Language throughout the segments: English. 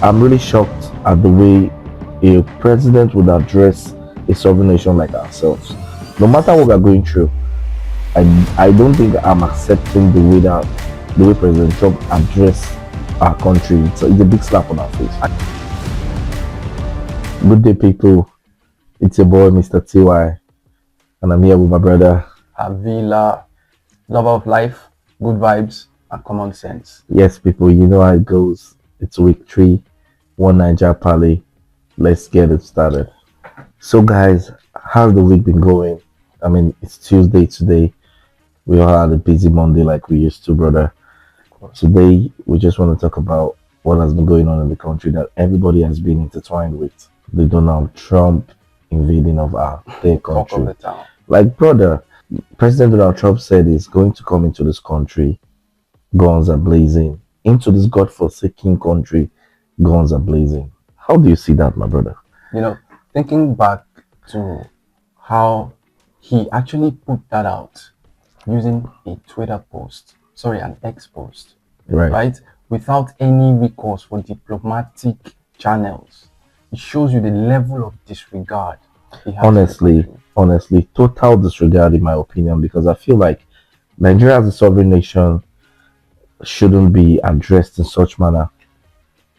I'm really shocked at the way a president would address a sovereign nation like ourselves. No matter what we're going through, I don't think I'm accepting the way President Trump addressed our country. It's a big slap on our face. Good day, people. It's your boy, Mr. TY, and I'm here with my brother. Avila, lover of life, good vibes, and common sense. Yes, people, you know how it goes. It's week 3, one Naija Pally. Let's get it started. So, guys, how's the week been going? I mean, it's Tuesday today. We all had a busy Monday like we used to, brother. Today, we just want to talk about what has been going on in the country that everybody has been intertwined with. The Donald Trump invading of our their Talk of country. the town. Like, brother, President Donald Trump said he's going to come into this country, guns are blazing. Into this godforsaken country, guns are blazing. How do you see that, my brother? You know, thinking back to how he actually put that out using a Twitter post, an X post, right? Without any recourse for diplomatic channels. It shows you the level of disregard he has. Honestly, total disregard in my opinion, because I feel like Nigeria as a sovereign nation shouldn't be addressed in such manner.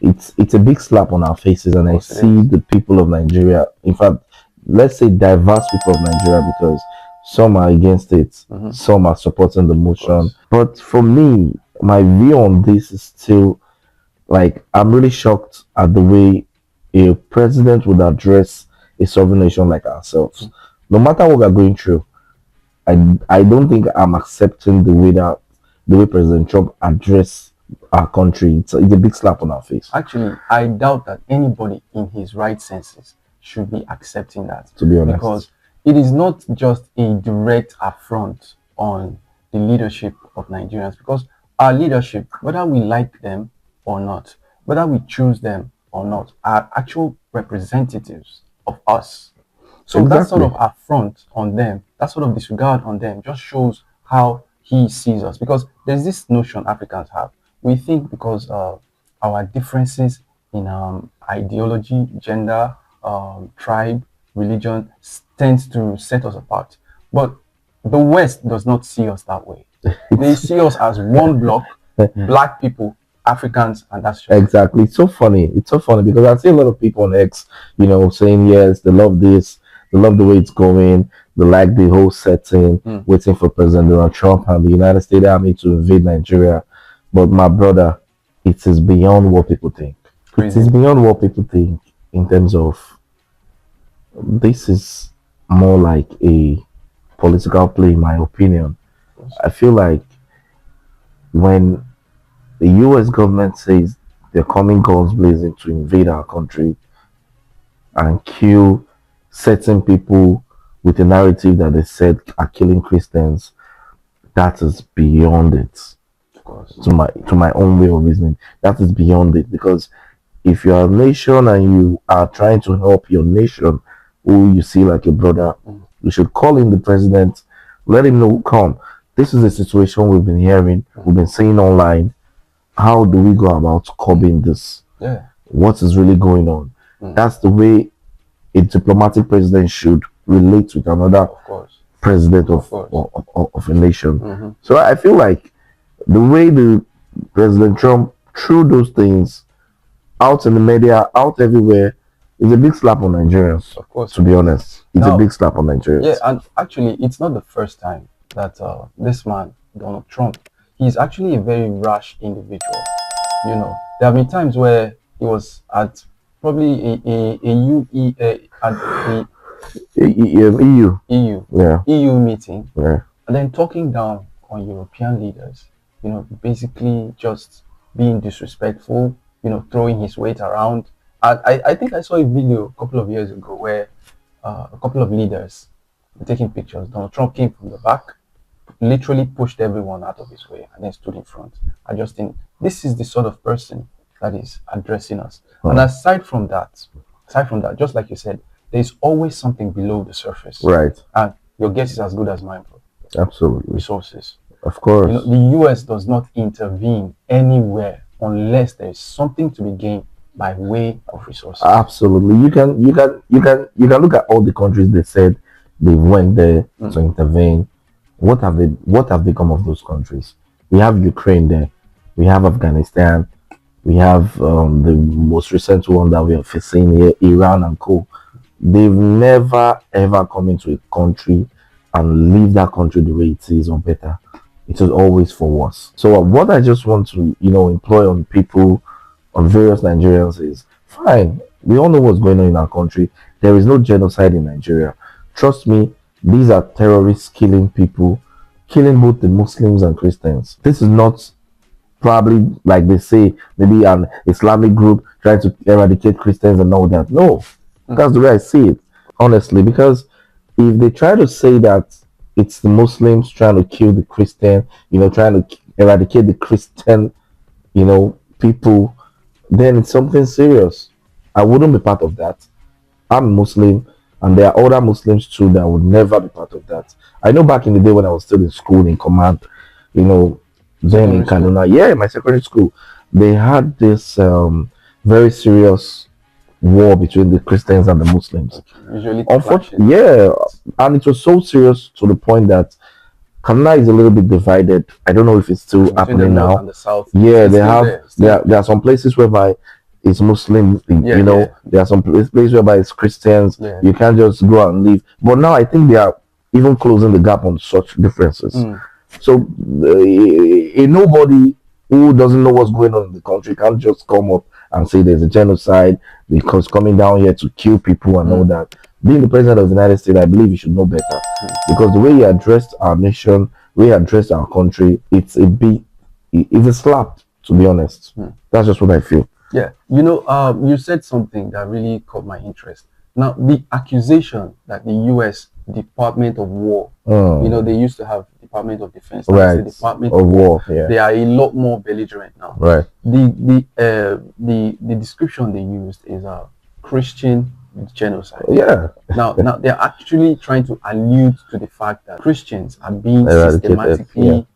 It's a big slap on our faces, and I see the people of Nigeria, in fact, let's say diverse people of Nigeria, because some are against it, some are supporting the motion. But for me, my view on this is still like I'm really shocked at the way a president would address a sovereign nation like ourselves. No matter what we're going through, I don't think I'm accepting the way President Trump addressed our country. It's a big slap on our face. Actually, I doubt that anybody in his right senses should be accepting that. To be honest, because it is not just a direct affront on the leadership of Nigerians, because our leadership, whether we like them or not, whether we choose them or not, are actual representatives of us. So that sort of affront on them, that sort of disregard on them, just shows how he sees us. Because there's this notion Africans have. We think because our differences in ideology, gender, tribe, religion tends to set us apart. But the West does not see us that way. They see us as one block, black people, Africans, and that's just exactly. It's so funny because I see a lot of people on X, saying yes, they love this, they love the way it's going, they like the whole setting, waiting for President Donald Trump and the United States Army to invade Nigeria. But my brother, it is beyond what people think. crazy. It is beyond what people think in terms of this is more like a political play, in my opinion. I feel like when the US government says they're coming guns blazing to invade our country and kill certain people with a narrative that they said are killing Christians, that is beyond it. Of course. To my own way of reasoning, that is beyond it. Because if you are a nation and you are trying to help your nation, who you see like a brother, you should call in the president, let him know, come, this is the situation we've been hearing, we've been seeing online. How do we go about curbing this? Yeah. What is really going on? That's the way a diplomatic president should relate with another president of a nation. So I feel like the way the President Trump threw those things out in the media, out everywhere, is a big slap on Nigerians. Of course. To be honest, it's a big slap on Nigerians. Yeah, and actually, it's not the first time that this man, Donald Trump, he's actually a very rash individual. There have been times where he was at probably EU meeting, and then talking down on European leaders. Basically just being disrespectful. Throwing his weight around. And I think I saw a video a couple of years ago where a couple of leaders were taking pictures. Donald Trump came from the back, literally pushed everyone out of his way, and then stood in front. I just think this is the sort of person that is addressing us. And aside from that, just like you said, there's always something below the surface. Right. And your guess is as good as mine, bro. Absolutely. Resources. Of course. The US does not intervene anywhere unless there is something to be gained by way of resources. Absolutely. You can look at all the countries they said they went there to intervene. What have they come of those countries? We have Ukraine there. We have Afghanistan. We have the most recent one that we are facing here, Iran and co. They've never ever come into a country and leave that country the way it is or better. It is always for worse. So what I just want to employ on people, on various Nigerians is fine. We all know what's going on in our country. There is no genocide in Nigeria. Trust me, these are terrorists killing people, killing both the Muslims and Christians. This is not probably like they say, maybe an Islamic group trying to eradicate Christians and all that. No, that's the way I see it, honestly. Because if they try to say that it's the Muslims trying to kill the Christian, trying to eradicate the Christian, people, then it's something serious. I wouldn't be part of that. I'm Muslim, and there are other Muslims too that would never be part of that. I know back in the day when I was still in school in command, you know, then in Kaduna, yeah, my secondary school, they had this very serious war between the Christians and the Muslims. Usually, Unfortunately, yeah, and it was so serious to the point that Kaduna is a little bit divided. I don't know if it's still between the happening north now. and the south. Yeah, It's they still have. there, still There are some places whereby it's Muslim. Yeah, yeah. There are some places whereby it's Christians. Yeah. You can't just go out and leave. But now I think they are even closing the gap on such differences. So nobody who doesn't know what's going on in the country can't just come up and say there's a genocide because coming down here to kill people and all that. Being the president of the United States, I believe you should know better because the way he addressed our nation, the way he addressed our country, it's a slap, to be honest. That's just what I feel. Yeah, you said something that really caught my interest. Now, the accusation that the U.S. Department of War, they used to have Department of Defense, now it's Right. the Department Of war, yeah. They are a lot more belligerent now. Right. The description they used is a Christian genocide. Yeah. Now they're actually trying to allude to the fact that Christians are being Eradicated, systematically,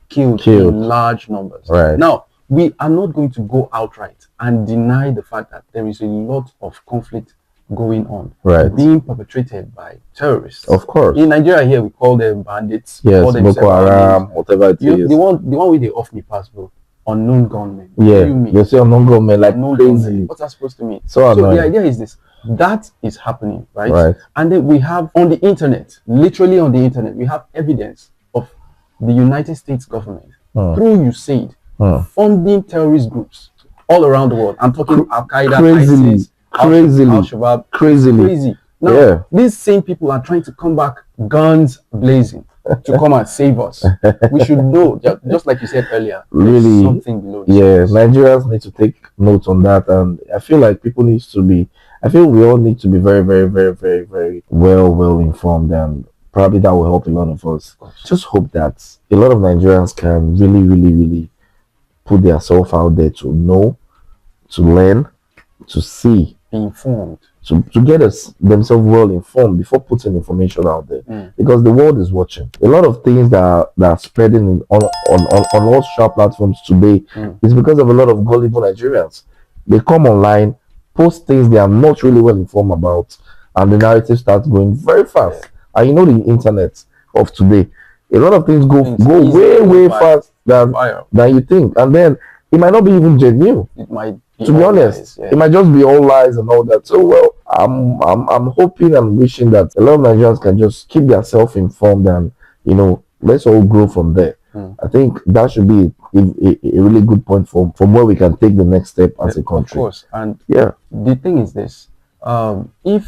killed in large numbers. Right. Now, we are not going to go outright and deny the fact that there is a lot of conflict going on, Right. being perpetrated by terrorists. Of course. In Nigeria here, we call them bandits. Yes, call them Boko Haram, whatever it is. the one with the off me pass, bro. Unknown gunmen. What Yeah, do you mean? they say unknown government like Unknown crazy. gunmen. What's that supposed to mean? So the annoying. idea is this: that is happening, right? Right. And then we have on the internet, literally on the internet, we have evidence of the United States government through USAID funding terrorist groups all around the world. I'm talking Al Qaeda, Crazily. ISIS, Crazily. Al-Shabaab, Crazily. crazy. Now, Yeah. these same people are trying to come back guns blazing to come and save us. We should know, just like you said earlier, there's Really, something below the Yeah, surface. Nigerians need to take note on that, and I feel like I feel we all need to be very, very, very, very, very well informed, and probably that will help a lot of us. Just hope that a lot of Nigerians can really, really, really put themselves out there to know, to learn, to see, Be informed. to get themselves well informed before putting information out there, because the world is watching. A lot of things that are spreading on all social platforms today is because of a lot of gullible Nigerians. They come online, post things they are not really well informed about, and the narrative starts going very fast. And you know the internet of today, a lot of things go way fast than you think, and then it might not be even genuine. It might be To be all honest, lies, yeah. it might just be all lies and all that. So well, I'm hoping and wishing that a lot of Nigerians can just keep themselves informed, and let's all grow from there. I think that should be a really good point from where we can take the next step as a country. Of course. And Yeah. the thing is this: if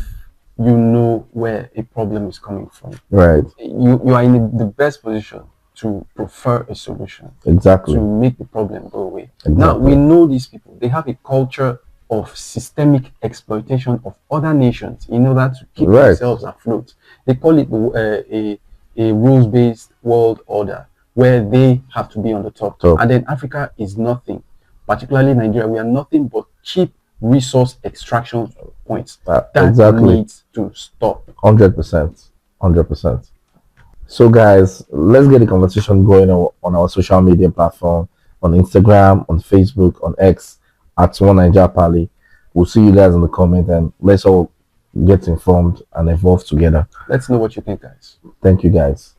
you know where a problem is coming from, Right. you are in the best position to prefer a solution, Exactly. to make the problem go away. Exactly. Now, we know these people, they have a culture of systemic exploitation of other nations in order to keep Right. themselves afloat. They call it a rules-based world order, where they have to be on the top. Top. And then Africa is nothing, particularly Nigeria, we are nothing but cheap resource extraction points. That exactly. needs to stop. 100%. 100%. So, guys, let's get the conversation going on our social media platform, on Instagram, on Facebook, on X, at One Naija Pally. We'll see you guys in the comment, and let's all get informed and evolve together. Let's know what you think, guys. Thank you guys.